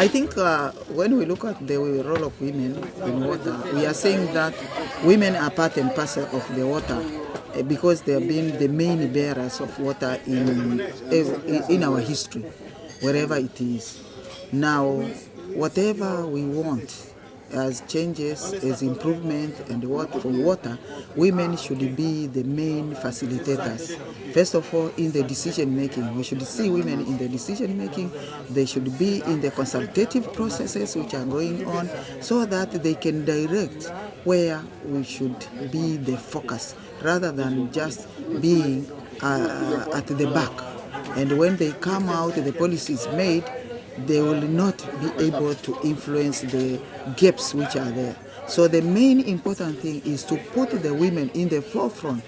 I think when we look at the role of women in water, we are saying that women are part and parcel of the water because they have been the main bearers of water in our history, wherever it is. Now, whatever we want as changes, as improvement and from water, women should be the main facilitators. First of all, in the decision making, we should see women in the decision making. They should be in the consultative processes which are going on so that they can direct where we should be the focus rather than just being at the back. And when they come out, the policy is made, they will not be able to influence the gaps which are there. So the main important thing is to put the women in the forefront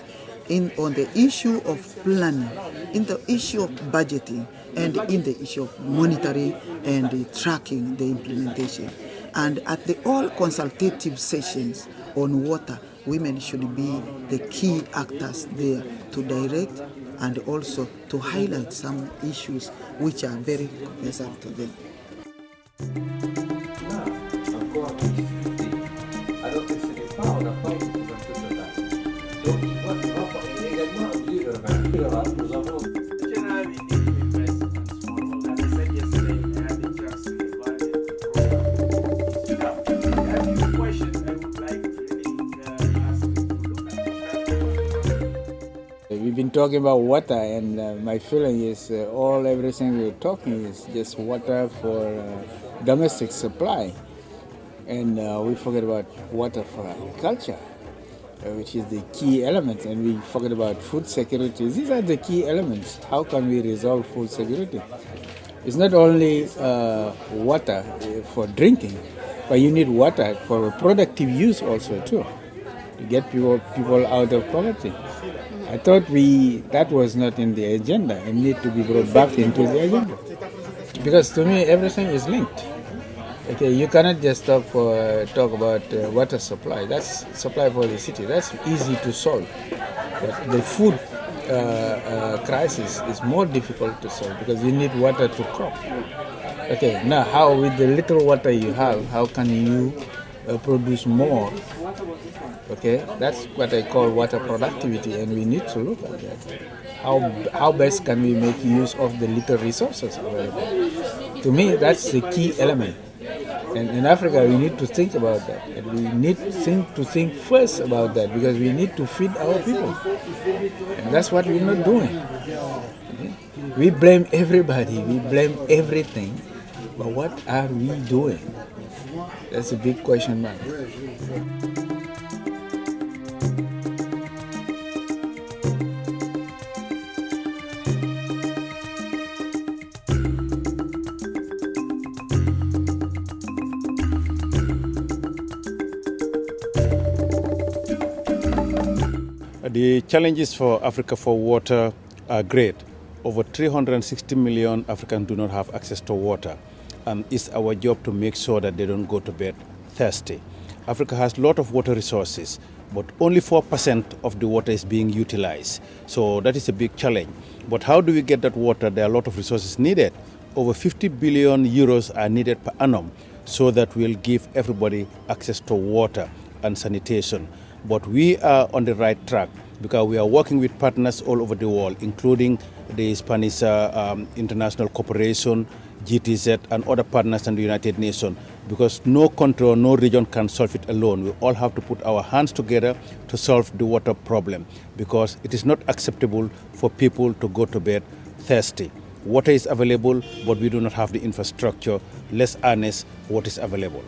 on the issue of planning, in the issue of budgeting, and in the issue of monitoring and tracking the implementation. And at the all consultative sessions on water, women should be the key actors there to direct and also to highlight some issues which are very concerned to them. We've been talking about water, and my feeling is everything we're talking is just water for domestic supply, and we forget about water for agriculture, which is the key element, and we forget about food security. These are the key elements. How can we resolve food security? It's not only water for drinking, but you need water for productive use also too, to get people out of poverty. I thought that was not in the agenda and need to be brought back into the agenda. Because to me, everything is linked. Okay, you cannot just talk about water supply. That's supply for the city. That's easy to solve. But the food crisis is more difficult to solve because you need water to crop. Okay, now how with the little water you have, how can you produce more? Okay, that's what I call water productivity, and we need to look at that. How best can we make use of the little resources available? To me, that's the key element. And in Africa, we need to think about that. And we need to think first about that because we need to feed our people. And that's what we're not doing. Okay? We blame everybody, we blame everything. But what are we doing? That's a big question mark. The challenges for Africa for water are great. Over 360 million Africans do not have access to water, and it's our job to make sure that they don't go to bed thirsty. Africa has a lot of water resources, but only 4% of the water is being utilized. So that is a big challenge. But how do we get that water? There are a lot of resources needed. Over 50 billion euros are needed per annum so that we'll give everybody access to water and sanitation. But we are on the right track because we are working with partners all over the world, including the Spanish International Cooperation, GTZ, and other partners in the United Nations, because no country or no region can solve it alone. We all have to put our hands together to solve the water problem, because it is not acceptable for people to go to bed thirsty. Water is available, but we do not have the infrastructure. Let's harness what is available.